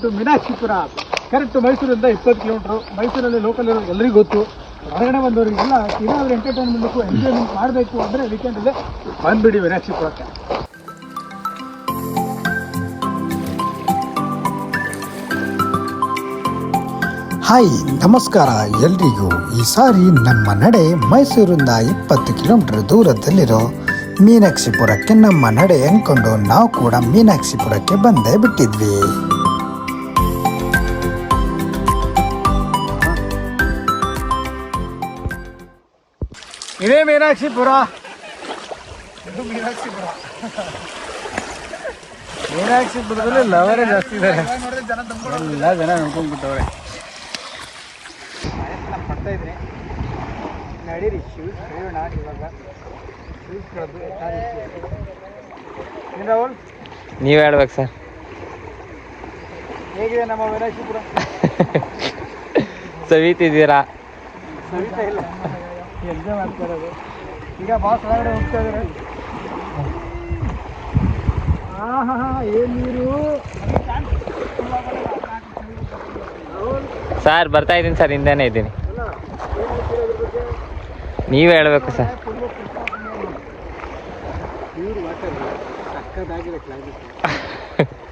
To Meenakshipura. Correct ಮೈಸೂರಿಂದ 20 kilometre. ಮೈಸೂರಲ್ಲಿ local ಇರೋ ಎಲ್ಲರಿಗೂ ಗೊತ್ತು. ಹೊರಗಡೆ ಬಂದವರಿಗೆಲ್ಲ ಏನಾದರೂ ಎಂಟರ್ಟೈನ್ಮೆಂಟ್ ಎಂಜಾಯ್ಮೆಂಟ್ ಮಾಡಬೇಕು ಅಂದರೆ ವೀಕೆಂಡಲ್ಲೇ ಬಂದುಬಿಡಿ ಮೀನಾಕ್ಷಿಪುರಕ್ಕೆ. ಹಾಯ್ ನಮಸ್ಕಾರ ಎಲ್ರಿಗೂ. ಈ ಸಾರಿ ನಮ್ಮ ನಡೆ ಮೈಸೂರಿಂದ 20 ಕಿಲೋಮೀಟರ್ ದೂರದಲ್ಲಿರೋ ಮೀನಾಕ್ಷಿಪುರಕ್ಕೆ ನಮ್ಮ ನಡೆ ಅಂದ್ಕೊಂಡು ನಾವು ಕೂಡ ಮೀನಾಕ್ಷಿಪುರಕ್ಕೆ ಬಂದೇ ಬಿಟ್ಟಿದ್ವಿ. ಇದೇ ಮೀನಾಕ್ಷಿಪುರ. ಇದು ಮೀನಾಕ್ಷಿಪುರ. ಮೀನಾಕ್ಷಿಪುರದಲ್ಲಿ ಲವರೇ ಜಾಸ್ತಿ ಇದ್ದಾರೆ. ಎಲ್ಲ ಜನ ನೋಡ್ಕೊಂಡ್ಬಿಟ್ಟವ್ರೆ. ಮಾಡ್ತಾ ಇದ್ರಿ ನಡೀರಿ ಶೂಸ್ ಹೇಳೋಣ. ಇವಾಗ ಶೂಸ್ಗಳದ್ದು ಏನು ರಾಹುಲ್ ನೀವು ಹೇಳ್ಬೇಕು ಸರ್, ಹೇಗಿದೆ ನಮ್ಮ ಮೀನಾಕ್ಷಿಪುರ? ಸವಿತಿದ್ದೀರಾ? ಸವಿತಾ ಇಲ್ಲ, ಎಂಜಾಯ್ ಮಾಡ್ತಾ ಇರೋದು. ಈಗ ಬಾಸ್ ಒಳಗಡೆ ಹೋಗ್ತಾ ಇದ್ದಾರೆ. ಏನು ನೀರು ಸರ್, ಬರ್ತಾ ಇದ್ದೀನಿ ಸರ್, ಹಿಂದೆನೇ ಇದ್ದೀನಿ. ನೀವೇ ಹೇಳ್ಬೇಕು ಸರ್. ಪ್ಯೂರ್ ವಾಟರ್ ಸಕ್ಕದಾಗಿದೆ. ಕ್ಲೈಮೇಟ್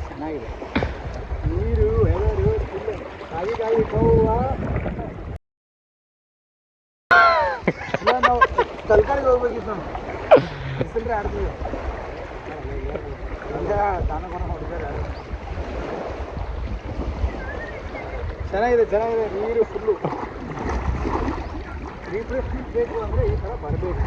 ಚೆನ್ನಾಗಿದೆ. ನೀರು ಎಲ್ಲರೂ ಕಾಯಿ ನಾವು ತಲಕಾಡಿಗೆ ಹೋಗ್ಬೇಕಿತ್ತು. ನಾವು ಹೆಸರು ಆಡ್ತೀವಿ. ಈಗ ದಾನಗುಣ ಹೊಡಿತಾರೆ. ಚೆನ್ನಾಗಿದೆ ಚೆನ್ನಾಗಿದೆ. ನೀರು ಫುಲ್ಲು ರಿಫ್ರೆಶ್ಮೆಂಟ್ ಬೇಕು ಅಂದರೆ ಈ ಥರ ಬರಬೇಕು.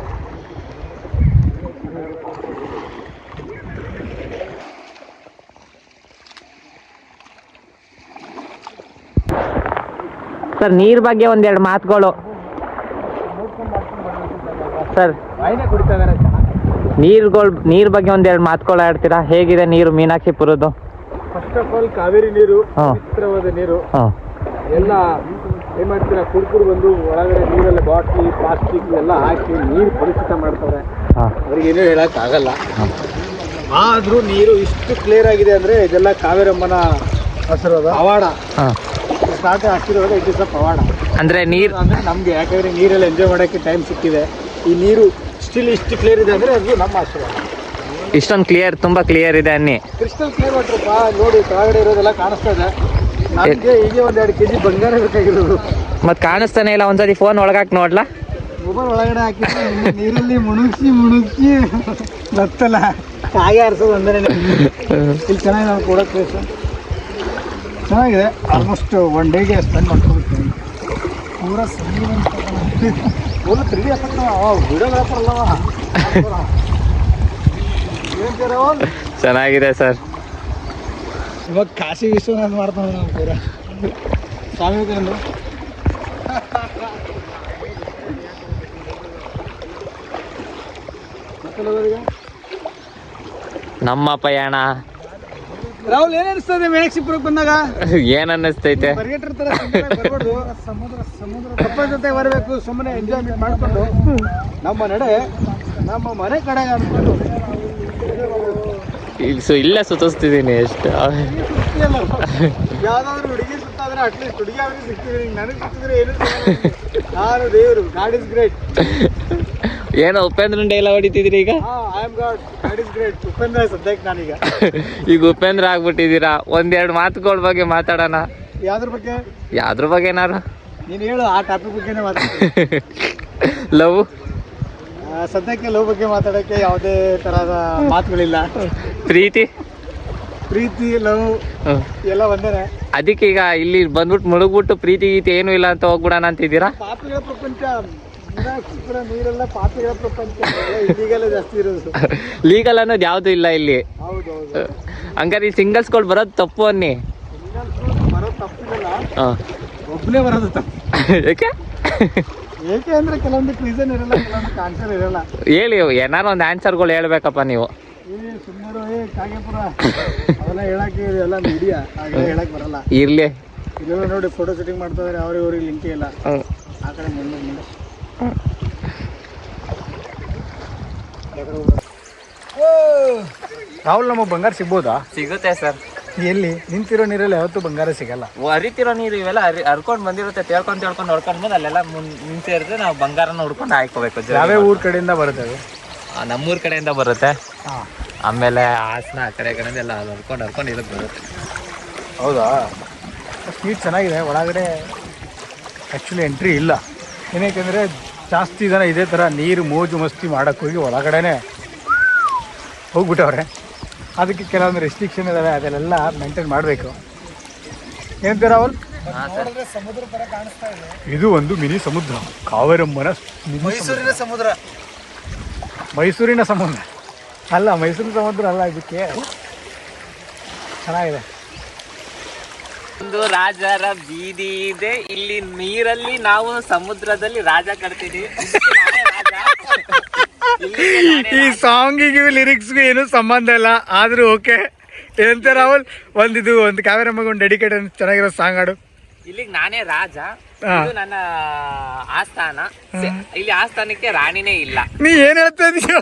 ಸರ್, ನೀರ್ ಬಗ್ಗೆ ಒಂದೆರಡು ಮಾತುಗಳು ಸರ್. ವಾಯಿನೇ ಕುಡಿತಾ ಇದ್ದಾರೆ. ನೀರ್ ಬಗ್ಗೆ ಒಂದೆರಡು ಮಾತುಗಳು ಆಡ್ತೀರಾ? ಹೇಗಿದೆ ನೀರು ಮೀನಾಕ್ಷಿಪುರದ್ದು? ಫಸ್ಟ್ ಆಫ್ ಆಲ್ ಕಾವೇರಿ ನೀರು ಪವಿತ್ರವಾದ ನೀರು. ಎಲ್ಲ ಏನು ಮಾಡ್ತೀರಾ, ಕುಡ್ಕುರು ಬಂದು ಒಳಗಡೆ ನೀರೆಲ್ಲ ಬಾಟ್ಲಿ ಪ್ಲಾಸ್ಟಿಕ್ ಎಲ್ಲ ಹಾಕಿ ನೀರು ಕಲುಷಿತ ಮಾಡ್ತಾರೆ. ಅವ್ರಿಗೇನೂ ಹೇಳೋಕ್ಕಾಗಲ್ಲ. ಆದರೂ ನೀರು ಇಷ್ಟು ಕ್ಲಿಯರ್ ಆಗಿದೆ ಅಂದರೆ ಇದೆಲ್ಲ ಕಾವೇರಮ್ಮನ ಹೆಸರು ಪವಾಡ. ಸ್ಟಾರ್ಟ್ ಆಗ್ತಿರೋವಾಗ ಇಟ್ ಇಸ್ ಅ ಪವಾಡ. ಅಂದರೆ ನೀರು ಅಂದರೆ ನಮಗೆ, ಯಾಕಂದರೆ ನೀರೆಲ್ಲ ಎಂಜಾಯ್ ಮಾಡೋಕ್ಕೆ ಟೈಮ್ ಸಿಕ್ಕಿದೆ. ಈ ನೀರು ಸ್ಟಿಲ್ ಇಷ್ಟು ಕ್ಲಿಯರ್ ಇದೆ ಅಂದರೆ ಅದು ನಮ್ಮ ಆಶೀರ್ವಾದ. ಇಷ್ಟೊಂದು ಕ್ಲಿಯರ್, ತುಂಬ ಕ್ಲಿಯರ್ ಇದೆ ಅನ್ನಿ. ಕ್ರಿಸ್ಟಲ್ ಕ್ಲಿಯರ್ ವಾಟ್ರಪ್ಪ. ನೋಡಿ ಕೆಳಗಡೆ ಇರೋದೆಲ್ಲ ಕಾಣಿಸ್ತಾ ಇದೆ. ನಮಗೆ ಹೀಗೆ 1-2 kg ಬಂಗಾರ ಬೇಕಾಗಿರೋದು. ಮತ್ತೆ ಕಾಣಿಸ್ತಾನೆ ಇಲ್ಲ. ಒಂದ್ಸತಿ ಫೋನ್ ಒಳಗಾಕಿ ನೋಡ್ಲಾ? ಮೊಬೈಲ್ ಒಳಗಡೆ ಹಾಕಿದ್ರೆ ನೀರಲ್ಲಿ ಮುಣುಗ್ಸಿ ಬರ್ತಲ್ಲ, ಕಾಗೆ ಆರಿಸೋದು ಅಂದರೆ. ಇಲ್ಲಿ ಚೆನ್ನಾಗಿದೆ ನಾವು ಕೊಡೋ ಪ್ಲೇಸ್ ಚೆನ್ನಾಗಿದೆ. ಆಲ್ಮೋಸ್ಟ್ 1 ಡೇಗೆ ಸ್ಪೆಂಡ್ ಮಾಡ್ಕೊಬೇಕು. ಪೂರ ಪೂರ 3D ಎಫೆಕ್ಟ್ ವಿಡಿಯೋಗ್ರಾಫರ್ ಅಲ್ಲವ. ಚೆನ್ನಾಗಿದೆ ಸರ್. ಇವಾಗ ಕಾಶಿ ವಿಶ್ವನಾಥ್ ಮಾಡ್ತಾನೆ ನಾವು ಪೂರ. ಸ್ವಾಮಿ ವಿವೇಕಾನಂದ ನಮ್ಮ ಪಯಣ. ರಾಹುಲ್, ಏನ್ ಅನಿಸ್ತದೆ ಮೀನಾಕ್ಷಿಪುರಕ್ಕೆ ಬಂದಾಗ? ಏನ್ ಅನ್ನಿಸ್ತೈತೆ? ಪರ್ಯಟಕರ ತರ ಬರ್ಬಾರ್ದು. ಸಮುದ್ರ ಕಪ್ಪಳ ಜೊತೆ ಬರಬೇಕು. ಸುಮ್ಮನೆ ಎಂಜಾಯ್ಮೆಂಟ್ ಮಾಡ್ಕೊಂಡು ನಮ್ಮ ನಡೆ ನಮ್ಮ ಮನೆ ಕಡೆ ಅನ್ಕೊಂಡು ಇಲ್ಲೇ ಸುತ್ತಿಸ್ತಿದ್ದೀನಿ. ಎಷ್ಟು ಯಾವ್ದಾದ್ರು ಹುಡುಗಿ ಸುತ್ತಾದ್ರೆ ಅಟ್ಲೀಸ್ಟ್ ಹುಡುಗಿ ಅವ್ರಿಗೆ ಸಿಗ್ತಿದ್ರೆ, ನನಗೆ ಸಿಕ್ತಿದ್ರೆ ಏನು ನಾನು ದೇವರು. God is great. ಏನೋ ಉಪೇಂದ್ರನ್ ಡೈಲಾಗ್ ಹೊಡಿತಿದ್ರಿ ಈಗ? I am god, god is great. Upendra ಸದ್ಯಕ್ಕೆ ನಾನೀಗ ಈಗ ಉಪೇಂದ್ರ ಆಗ್ಬಿಟ್ಟಿದ್ದೀರಾ. ಒಂದೆರಡು ಮಾತುಗಳ ಬಗ್ಗೆ ಮಾತಾಡೋಣ. ಯಾವ್ದ್ರ ಬಗ್ಗೆ? ಯಾವ್ದ್ರ ಬಗ್ಗೆ ಏನಾರು ನೀನು ಹೇಳು. ಆ ಟಾಪಿಕ್ ಬಗ್ಗೆನೇ ಮಾತಾಡ್ತೀನಿ. ಲವ್. ಸದ್ಯಕ್ಕೆ ಲವ್ ಬಗ್ಗೆ ಮಾತಾಡೋಕ್ಕೆ ಯಾವುದೇ ತರಹದ ಮಾತುಗಳಿಲ್ಲ. ಪ್ರೀತಿ ಲವ್ ಎಲ್ಲ ಒಂದೇನೆ. ಅದಕ್ಕೆ ಈಗ ಇಲ್ಲಿ ಬಂದ್ಬಿಟ್ಟು ಮುಳುಗ್ಬಿಟ್ಟು ಪ್ರೀತಿ ಗೀತಿ ಏನು ಇಲ್ಲ ಅಂತ ಹೋಗ್ಬಿಡೋಣ ಅಂತಿದ್ದೀರಾ? ಪಾಪಿಗಳ ಪ್ರಪಂಚ ನೀರೆಲ್ಲ ಪಾಪಿಗಳ ಪ್ರಪಂಚ. ಇಲ್ಲಿಗೆಲ್ಲ ಜಾಸ್ತಿ ಇರೋದು. ಲೀಗಲ್ ಅನ್ನೋದು ಯಾವ್ದು ಇಲ್ಲ ಇಲ್ಲಿ. ಹೌದೌದು. ಹಂಗಾರೆ ಈ ಸಿಂಗಲ್ಸ್ಗಳು ಬರೋದು ತಪ್ಪು ಅನ್ನಿ. ಬರೋದು ತಪ್ಪಿರಲ್ಲ, ಒಬ್ಬನೇ ಬರೋದು ತಪ್ಪು. ಏಕೆ ಅಂದ್ರೆ ಕೆಲವೊಂದಕ್ಕೆ ರೀಸನ್ ಇರಲ್ಲ, ಕೆಲವೊಂದಕ್ಕೆ ಆನ್ಸರ್ ಇರಲ್ಲ. ಹೇಳಿ, ಏನಾರು ಒಂದು ಆನ್ಸರ್ಗಳು ಹೇಳ್ಬೇಕಪ್ಪ ನೀವು. ಸುಮ್ಮನೆ ಕಾಗೇಪುರ ಅವೆಲ್ಲ ಹೇಳಕ್ಕೆ ಎಲ್ಲ ಮೀಡಿಯಾ, ಹಾಗೆಲ್ಲ ಹೇಳಕ್ ಬರಲ್ಲ. ಇರ್ಲಿ. ಇಲ್ಲೆಲ್ಲ ನೋಡಿ ಫೋಟೋ ಶೂಟಿಂಗ್ ಮಾಡ್ತಾ ಇದಾರೆ. ಅವ್ರಿಗೆ ಲಿಂಕೇ ಇಲ್ಲ. ಆ ಕಡೆ ಮುಂದೆ ರಾಹುಲ್, ನಮಗೆ ಬಂಗಾರ ಸಿಗ್ಬೋದಾ? ಸಿಗುತ್ತೆ ಸರ್. ಎಲ್ಲಿ ನಿಂತಿರೋ ನೀರಲ್ಲಿ ಯಾವತ್ತೂ ಬಂಗಾರ ಸಿಗಲ್ಲ. ಹರಿತಿರೋ ನೀರು ಇವೆಲ್ಲ ಹರ್ಕೊಂಡು ಬಂದಿರುತ್ತೆ, ತೇಳ್ಕೊಂಡು ಹೊಡ್ಕೊಂಡು ಬಂದು ಅಲ್ಲೆಲ್ಲ ನಿಂತಿರುತ್ತೆ. ನಾವು ಬಂಗಾರನ ಹುಡ್ಕೊಂಡು ಹಾಕೋಬೇಕು. ಯಾವ್ಯಾವ ಊರ್ ಕಡೆಯಿಂದ ಬರುತ್ತೆ ಅದು? ನಮ್ಮೂರ್ ಕಡೆಯಿಂದ ಬರುತ್ತೆ. ಆಮೇಲೆ ಹಾಸನ ಆ ಕಡೆಯಿಂದ ಎಲ್ಲ ಹರ್ಕೊಂಡು ಇದಕ್ಕೆ ಬರುತ್ತೆ. ಹೌದಾ? ಸ್ವೀಟ್ ಚೆನ್ನಾಗಿದೆ. ಒಳಗಡೆ ಆ್ಯಕ್ಚುಲಿ ಎಂಟ್ರಿ ಇಲ್ಲ. ಏನಕ್ಕೆ ಜಾಸ್ತಿ ಜನ ಇದೇ ಥರ ನೀರು ಮೋಜು ಮಸ್ತಿ ಮಾಡೋಕ್ಕೆ ಹೋಗಿ ಒಳಗಡೆನೆ ಹೋಗ್ಬಿಟ್ಟವ್ರೆ. ಅದಕ್ಕೆ ಕೆಲವೊಂದು ರೆಸ್ಟ್ರಿಕ್ಷನ್ ಇದಾವೆ, ಅದನ್ನೆಲ್ಲ ಮೇಂಟೈನ್ ಮಾಡಬೇಕು. ಏನಂತೀರ ರಾಹುಲ್? ಸಮುದ್ರ ಥರ ಕಾಣಿಸ್ತಾ ಇದೆ. ಇದು ಒಂದು ಮಿನಿ ಸಮುದ್ರ, ಕಾವೇರಮ್ಮನ ಮೈಸೂರಿನ ಸಮುದ್ರ. ಮೈಸೂರಿನ ಸಮುದ್ರ ಅಲ್ಲ, ಮೈಸೂರಿನ ಸಮುದ್ರ ಅಲ್ಲ. ಇದಕ್ಕೆ ಚೆನ್ನಾಗಿದೆ. ಒಂದು ರಾಜರ ಬೀದಿ ಇದೆ ಇಲ್ಲಿ. ನೀರಲ್ಲಿ ನಾವು ಸಮುದ್ರದಲ್ಲಿ ರಾಜ ಕಟ್ತಿದೀವಿ. ಈ ಸಾಂಗಿಗೂ ಲಿರಿಕ್ಸ್ಗೂ ಏನು ಸಂಬಂಧ ಇಲ್ಲ, ಆದ್ರೂ ಓಕೆ. ಏನಂತ ರಾಹುಲ್? ಒಂದು ಕಾವೇರಮ್ಮಗ ಒಂದು ಡೆಡಿಕೇಟೆಡ್ ಚೆನ್ನಾಗಿರೋ ಸಾಂಗ್ ಹಾಡು. ಇಲ್ಲಿಗೆ ನಾನೇ ರಾಜ, ಇದು ನನ್ನ ಆಸ್ಥಾನ. ಇಲ್ಲಿ ಆಸ್ಥಾನಕ್ಕೆ ರಾಣಿನೇ ಇಲ್ಲ. ನೀ ಏನ್ ಹೇಳ್ತಾ ಇದೀಯೋ?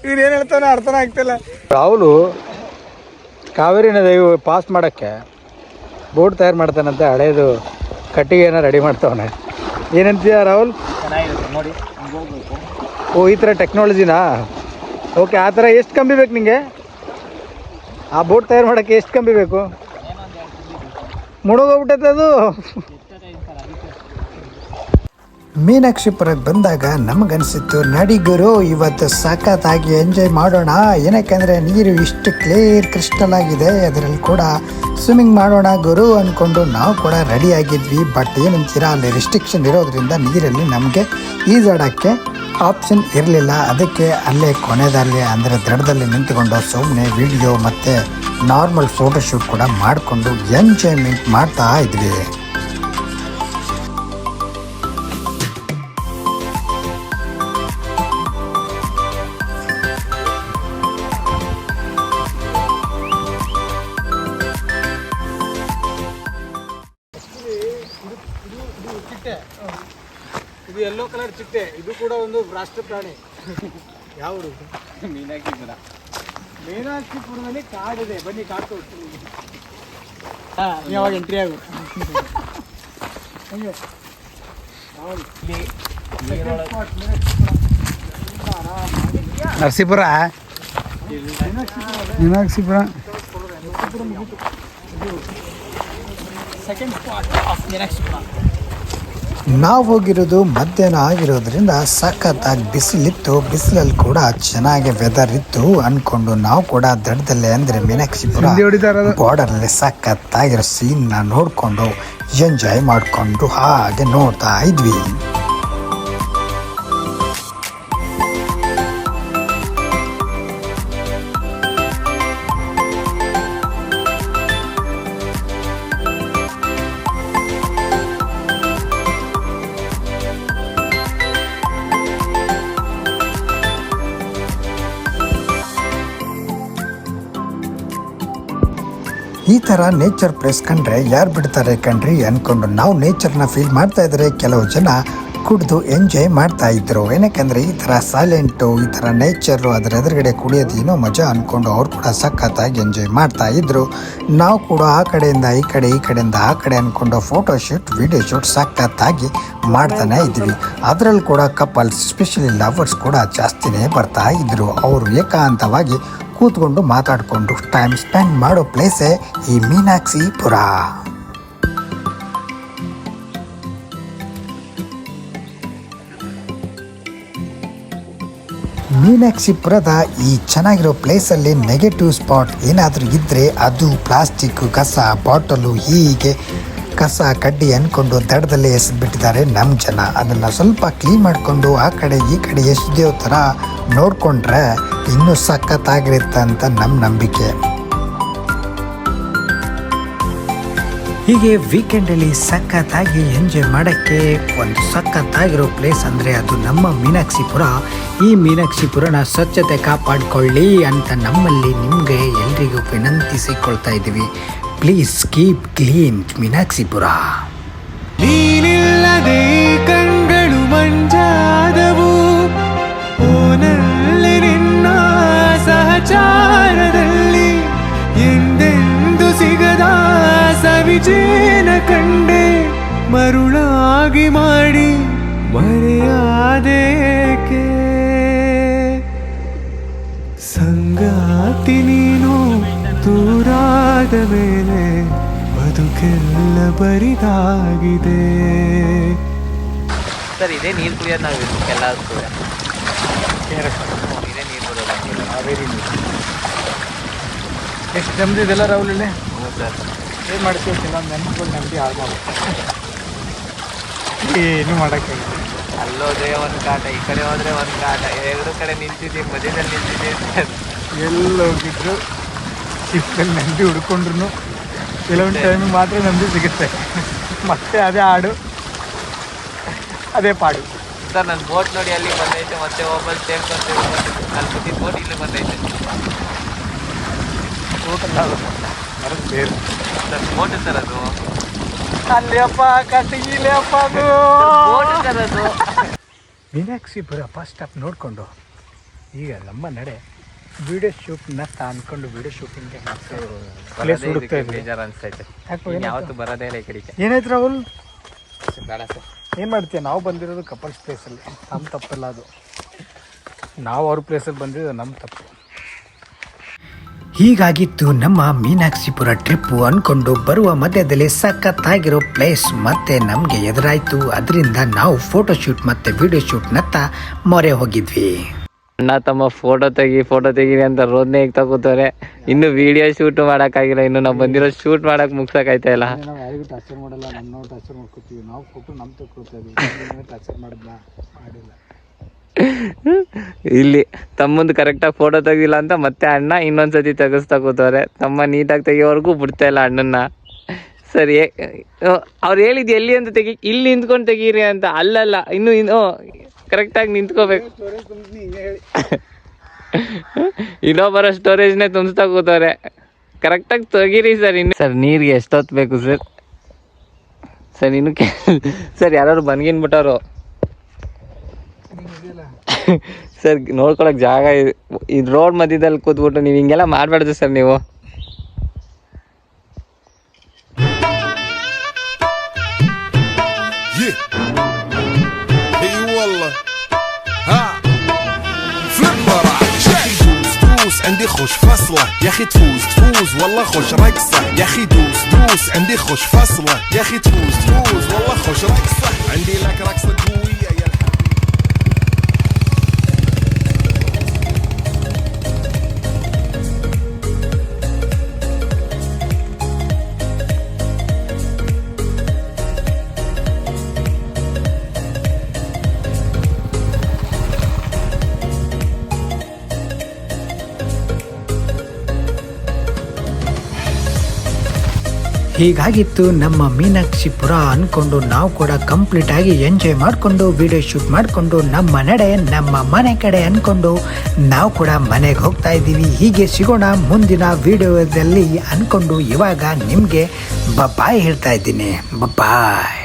ನೀನ್ ಏನ್ ಹೇಳ್ತಾನೋ ಅರ್ಥನೇ ಆಗ್ತಿಲ್ಲ. ರಾಹುಲು ಕಾವೇರಿ ನದಿ ಪಾಸ್ ಮಾಡಕ್ಕೆ ಬೋಟ್ ತಯಾರು ಮಾಡ್ತಾನಂತೆ. ಹಳೇದು ಕಟ್ಟಿಗೆನ ರೆಡಿ ಮಾಡ್ತಾವನೆ. ಏನಂತೀಯ ರಾಹುಲ್? ಚೆನ್ನಾಗಿರುತ್ತೆ ನೋಡಿ. ಓ, ಈ ಥರ ಟೆಕ್ನಾಲಜಿನಾ? ಓಕೆ. ಆ ಥರ ಎಷ್ಟು ಕಂಬಿ ಬೇಕು ನಿಂಗೆ? ಆ ಬೋಟ್ ತಯಾರು ಮಾಡೋಕ್ಕೆ ಎಷ್ಟು ಕಂಬಿ ಬೇಕು? ಮುಳುಗೋಗ್ಬಿಟ್ಟೈತೆ ಅದು. ಮೀನಾಕ್ಷಿಪುರಕ್ಕೆ ಬಂದಾಗ ನಮಗನ್ಸಿತ್ತು, ನಡಿ ಗುರು ಇವತ್ತು ಸಖತ್ತಾಗಿ ಎಂಜಾಯ್ ಮಾಡೋಣ. ಏನಕ್ಕೆಂದರೆ ನೀರು ಇಷ್ಟು ಕ್ಲಿಯರ್ ಕ್ರಿಸ್ಟಲ್ ಆಗಿದೆ, ಅದರಲ್ಲಿ ಕೂಡ ಸ್ವಿಮ್ಮಿಂಗ್ ಮಾಡೋಣ ಗುರು ಅಂದ್ಕೊಂಡು ನಾವು ಕೂಡ ರೆಡಿ ಆಗಿದ್ವಿ. ಬಟ್ ಏನಂತೀರ, ಅಲ್ಲಿ ರೆಸ್ಟ್ರಿಕ್ಷನ್ ಇರೋದ್ರಿಂದ ನೀರಲ್ಲಿ ನಮಗೆ ಈಜಾಡೋಕ್ಕೆ ಆಪ್ಷನ್ ಇರಲಿಲ್ಲ. ಅದಕ್ಕೆ ಅಲ್ಲೇ ಕೊನೆಯಲ್ಲಿ ಅಂದರೆ ದಡದಲ್ಲಿ ನಿಂತುಕೊಂಡು ಸುಮ್ಮನೆ ವಿಡಿಯೋ ಮತ್ತು ನಾರ್ಮಲ್ ಫೋಟೋಶೂಟ್ ಕೂಡ ಮಾಡಿಕೊಂಡು ಎಂಜಾಯ್ಮೆಂಟ್ ಮಾಡ್ತಾ ಇದ್ವಿ. ಇದು ಯೆಲ್ಲೋ ಕಲರ್ ಚಿಟ್ಟೆ. ಇದು ಕೂಡ ಒಂದು ರಾಷ್ಟ್ರ ಪ್ರಾಣಿ. ಯಾವುದು? ಮೀನಾಕ್ಷಿಪುರ. ಮೀನಾಕ್ಷಿಪುರದಲ್ಲಿ ಕಾಡಿದೆ. ಬನ್ನಿ, ಕಾಡು ತೋರಿಸ್ತೀನಿ. ಯಾವಾಗ ಎಂಟ್ರಿ ಆಗು. Narasipura, Meenakshipura second spot of Meenakshipura. ನಾವು ಹೋಗಿರೋದು ಮಧ್ಯಾಹ್ನ ಆಗಿರೋದ್ರಿಂದ ಸಖತ್ತಾಗಿ ಬಿಸಿಲಿತ್ತು. ಬಿಸಿಲಲ್ಲಿ ಕೂಡ ಚೆನ್ನಾಗಿ ವೆದರ್ ಇತ್ತು ಅಂದ್ಕೊಂಡು ನಾವು ಕೂಡ ದಡದಲ್ಲೇ ಅಂದರೆ ಮೀನಾಕ್ಷಿಪುರ ಬಾರ್ಡರಲ್ಲಿ ಸಖತ್ತಾಗಿರೋ ಸೀನ್ನ ನೋಡಿಕೊಂಡು ಎಂಜಾಯ್ ಮಾಡಿಕೊಂಡು ಹಾಗೆ ನೋಡ್ತಾ ಇದ್ವಿ. ಈ ಥರ ನೇಚರ್ ಪ್ಲೇಸ್ ಕಂಡ್ರೆ ಯಾರು ಬಿಡ್ತಾರೆ ಕಣ್ರಿ ಅಂದ್ಕೊಂಡು ನಾವು ನೇಚರ್ನ ಫೀಲ್ ಮಾಡ್ತಾ ಇದ್ರೆ ಕೆಲವು ಜನ ಕುಡಿದು ಎಂಜಾಯ್ ಮಾಡ್ತಾ ಇದ್ರು. ಏನಕ್ಕೆಂದರೆ ಈ ಥರ ಸೈಲೆಂಟು, ಈ ಥರ ನೇಚರು, ಅದರ ಎದುರುಗಡೆ ಕುಡಿಯೋದು ಏನೋ ಮಜಾ ಅಂದ್ಕೊಂಡು ಅವ್ರು ಕೂಡ ಸಖತ್ತಾಗಿ ಎಂಜಾಯ್ ಮಾಡ್ತಾ ಇದ್ರು. ನಾವು ಕೂಡ ಆ ಕಡೆಯಿಂದ ಈ ಕಡೆ, ಈ ಕಡೆಯಿಂದ ಆ ಕಡೆ ಅಂದ್ಕೊಂಡು ಫೋಟೋಶೂಟ್, ವಿಡಿಯೋ ಶೂಟ್ ಸಖತ್ತಾಗಿ ಮಾಡ್ತಾನೆ ಇದ್ವಿ. ಅದರಲ್ಲಿ ಕೂಡ ಕಪಲ್ಸ್, ಸ್ಪೆಷಲಿ ಲವರ್ಸ್ ಕೂಡ ಜಾಸ್ತಿನೇ ಬರ್ತಾ ಇದ್ರು. ಅವರು ಏಕಾಂತವಾಗಿ ಕೂತ್ಕೊಂಡು ಮಾತಾಡಿಕೊಂಡು ಟೈಮ್ ಸ್ಪೆಂಡ್ ಮಾಡೋ ಪ್ಲೇಸೇ ಈ ಮೀನಾಕ್ಷಿಪುರ. ಮೀನಾಕ್ಷಿಪುರದ ಈ ಚೆನ್ನಾಗಿರೋ ಪ್ಲೇಸಲ್ಲಿ ನೆಗೆಟಿವ್ ಸ್ಪಾಟ್ ಏನಾದರೂ ಇದ್ದರೆ ಅದು ಪ್ಲಾಸ್ಟಿಕ್, ಕಸ, ಬಾಟಲು, ಹೀಗೆ ಕಸ ಕಡ್ಡಿ ಅಂದ್ಕೊಂಡು ದಡದಲ್ಲೇ ಎಸೆದ್ಬಿಟ್ಟಿದ್ದಾರೆ ನಮ್ಮ ಜನ. ಅದನ್ನು ಸ್ವಲ್ಪ ಕ್ಲೀನ್ ಮಾಡಿಕೊಂಡು ಆ ಕಡೆ ಈ ಕಡೆ ಎಸೆಯೋ ಥರ ನೋಡಿಕೊಂಡ್ರೆ ಇನ್ನೂ ಸಖತ್ತಾಗಿರುತ್ತೆ ಅಂತ ನಮ್ಮ ನಂಬಿಕೆ. ಹೀಗೆ ವೀಕೆಂಡಲ್ಲಿ ಸಖತ್ತಾಗಿ ಎಂಜಾಯ್ ಮಾಡೋಕ್ಕೆ ಒಂದು ಸಖತ್ತಾಗಿರೋ ಪ್ಲೇಸ್ ಅಂದರೆ ಅದು ನಮ್ಮ ಮೀನಾಕ್ಷಿಪುರ. ಈ ಮೀನಾಕ್ಷಿಪುರನ ಸ್ವಚ್ಛತೆ ಕಾಪಾಡಿಕೊಳ್ಳಿ ಅಂತ ನಮ್ಮಲ್ಲಿ ನಿಮಗೆ ಎಲ್ರಿಗೂ ವಿನಂತಿಸಿಕೊಳ್ತಾ ಇದ್ದೀವಿ. Please keep clean Meenakshipura. ನೀನಿಲ್ಲದೆ ಕಣ್ಗಳು ಮಂಜಾದವು, ಓನಲ್ಲಿ ನಿನ್ನ ಸಹಚಾರದಲ್ಲಿ ಎಂದೇ ಮರುಳಾಗಿ ಮಾಡಿ ಮರೆಯಾದೇಕೆ ಸಂಗಾತಿ ನೀನು ದೂರಾದ ಮೇಲೆ ಬದುಕೆಲ್ಲ ಬರಿದಾಗಿದೆ. ಸರ್ ಇದೇ ನೀರು ಕುಡಿಯೋದು ನಾವು ಎಲ್ಲ ಇದೇ ನೀರು ಬರೋದು ಕಾವೇರಿ ನೀರು ಎಷ್ಟು ನಮ್ದಿದೆಲ್ಲ ರಾಹುಲಲ್ಲಿ. ಹ್ಞೂ ಸರ್. ಏನು ಮಾಡ್ತೀವಿ ಕೆಲವೊಂದು ನೆನಪುಗಳು ನಮಗೆ ಹಾಳು ಮಾಡ್ತಾರೆ. ಏನು ಮಾಡೋಕ್ಕಾಗಿಲ್ಲ. ಅಲ್ಲೋದ್ರೆ ಒಂದು ಕಾಟ, ಈ ಕಡೆ ಹೋದ್ರೆ ಒಂದು ಕಾಟ, ಎರಡು ಕಡೆ ನಿಂತಿದ್ದೀವಿ, ಮಧ್ಯದಲ್ಲಿ ನಿಂತಿದ್ದೀವಿ ಸರ್. ಎಲ್ಲಿ ಹೋಗಿದ್ರು ಶಿಫ್ಟಲ್ಲಿ ನೆಮ್ಮದಿ ಹುಡ್ಕೊಂಡ್ರು ಕೆಲವೊಂದು ಟೈಮಿಗೆ ಮಾತ್ರ ನೆಮ್ಮದಿ ಸಿಗುತ್ತೆ. ಮತ್ತೆ ಅದೇ ಹಾಡು ಅದೇ ಪಾಡು. ಸರ್ ನನ್ನ ಬೋಟ್ ನೋಡಿ ಅಲ್ಲಿ ಬಂದೈತೆ, ಮತ್ತೆ ಒಬ್ಬರು ಸೇರ್ಕೊಂತೀವಿ, ಅಲ್ಲಿ ಕೂತಿದ್ದು ಬೋಟ್ ಇಲ್ಲಿ ಬಂದೈತೆ. ಟೋಟಲ್ ಮರದ ಬೇರು ಸರ್ ಬೋಟ್ ಸರ್ ಅದು. ಅಲ್ಲಿ ಅಪ್ಪ ಕಟ್ಟಿಗಿಲೆ ಅಪ್ಪ ಅದು ಬೋಟ್ ಸರ್ ಅದು. ಮೀನಾಕ್ಷಿಪುರ ಫಸ್ಟ್ ಸ್ಟಾಪ್ ನೋಡಿಕೊಂಡು ಈಗ ನಮ್ಮ ನಡೆ ವಿಡಿಯೋ ಶೂಟ್ನ ಅಂದ್ಕೊಂಡು ವಿಡಿಯೋ ಶೂಟಿಂಗ್ಗೆ ಪ್ಲೇಸ್ ಹುಡುಕ್ತಾ ಇದ್ವಿ. ಬೇಜಾರು ಅನಿಸ್ತೈತೆ. ಯಾಕೆ ಯಾವತ್ತು ಬರೋದೇ ಇಲ್ಲ ಈ ಕಡೆಗೆ. ಏನಾಯ್ತು ರಾಹುಲ್? ಬೇಡ ಸರ್. ಏನು ಮಾಡ್ತೀಯ? ನಾವು ಬಂದಿರೋದು ಕಪಲ್ಸ್ ಪ್ಲೇಸಲ್ಲಿ, ನಮ್ಮ ತಪ್ಪಲ್ಲ ಅದು. ನಾವು ಅವ್ರ ಪ್ಲೇಸಲ್ಲಿ ಬಂದಿದ್ದು ನಮ್ಮ ತಪ್ಪು. ಹೀಗಾಗಿತ್ತು ನಮ್ಮ ಮೀನಾಕ್ಷಿಪುರ ಟ್ರಿಪ್ಪು ಅಂದ್ಕೊಂಡು ಬರುವ ಮಧ್ಯದಲ್ಲಿ ಸಖತ್ತಾಗಿರೋ ಪ್ಲೇಸ್ ಮತ್ತೆ ನಮಗೆ ಎದುರಾಯಿತು. ಅದರಿಂದ ನಾವು ಫೋಟೋಶೂಟ್ ಮತ್ತು ವಿಡಿಯೋ ಶೂಟ್ನತ್ತ ಮೊರೆ ಹೋಗಿದ್ವಿ. ಅಣ್ಣ ತಮ್ಮ ಫೋಟೋ ತೆಗೀರಿ ಅಂತ ರೋದ್ನೇ ಈಗ ತಗೋತಾರೆ. ಇನ್ನು ವಿಡಿಯೋ ಶೂಟ್ ಮಾಡೋಕ್ಕಾಗಿಲ್ಲ. ಇನ್ನು ನಾವು ಬಂದಿರೋ ಶೂಟ್ ಮಾಡೋಕೆ ಮುಗ್ಸೋಕಾಯ್ತಾ ಇಲ್ಲ. ನಾವು ಯಾರಿಗೂ ಟಾರ್ಚರ್ ಮಾಡಲ್ಲ, ನಾವು ಟಾರ್ಚರ್ ಮಾಡ್ಕೊತೀವಿ. ನಾವು ಫೋಟೋ ನಮ್ಮ ತಗೊಳ್ತಾ ಇದ್ವಿ, ಟಾರ್ಚರ್ ಮಾಡಿದ್ನಾ? ಮಾಡಿಲ್ಲ. ಇಲ್ಲಿ ತಮ್ಮಂದು ಕರೆಕ್ಟಾಗಿ ಫೋಟೋ ತೆಗಿಲ್ಲ ಅಂತ ಮತ್ತೆ ಅಣ್ಣ ಇನ್ನೊಂದ್ಸತಿ ತೆಗಿಸ್ತಾ ಕೂತವ್ರೆ. ತಮ್ಮ ನೀಟಾಗಿ ತೆಗಿಯೋವರೆಗೂ ಬಿಡ್ತಾ ಇಲ್ಲ ಅಣ್ಣನ್ನ. ಸರಿ ಅವ್ರು ಹೇಳಿದ್ದು ಎಲ್ಲಿ ಅಂತ ಇಲ್ಲಿ ನಿಂತ್ಕೊಂಡು ತೆಗೀರಿ ಅಂತ. ಅಲ್ಲಲ್ಲ, ಇನ್ನು ಕರೆಕ್ಟಾಗಿ ನಿಂತ್ಕೋಬೇಕು. ಇನ್ನೊಬ್ಬರ ಸ್ಟೋರೇಜ್ನೇ ತುಂಬಿಸ್ತಾ ಕೂತವ್ರೆ. ಕರೆಕ್ಟಾಗಿ ತೆಗೀರಿ ಸರ್. ಇನ್ನು ಸರ್ ನೀರಿಗೆ ಎಷ್ಟೊತ್ತು ಬೇಕು ಸರ್? ಸರ್ ಇನ್ನು ಸರ್ ಯಾರು ಬಂದ್ಗಿನ್ಬಿಟ್ಟವ್ರು ಸರ್. ನೋಡ್ಕೊಳಕ್ ಜಾಗ ಇದು ರೋಡ್ ಮಧ್ಯದಲ್ಲಿ ಕೂತ್ಬಿಟ್ಟು ನೀವು ಹಿಂಗೆಲ್ಲ ಮಾಡಬಾರ್ದು ಸರ್. ನೀವು عندي خوش فصلة يا اخي تفوز والله خوش رقصة يا اخي دوس عندي خوش فصلة يا اخي تفوز والله خوش رقصة عندي لك رقصة قوية يا ಹೀಗಾಗಿತ್ತು ನಮ್ಮ ಮೀನಾಕ್ಷಿಪುರ ಅಂದ್ಕೊಂಡು ನಾವು ಕೂಡ ಕಂಪ್ಲೀಟಾಗಿ ಎಂಜಾಯ್ ಮಾಡಿಕೊಂಡು ವಿಡಿಯೋ ಶೂಟ್ ಮಾಡಿಕೊಂಡು ನಮ್ಮ ನಡೆ ನಮ್ಮ ಮನೆ ಕಡೆ ಅಂದ್ಕೊಂಡು ನಾವು ಕೂಡ ಮನೆಗೆ ಹೋಗ್ತಾ ಇದ್ದೀವಿ. ಹೀಗೆ ಸಿಗೋಣ ಮುಂದಿನ ವಿಡಿಯೋದಲ್ಲಿ ಅಂದ್ಕೊಂಡು ಇವಾಗ ನಿಮಗೆ ಬಾಯ್ ಹೇಳ್ತಾ ಇದ್ದೀನಿ. ಬಾಯ್.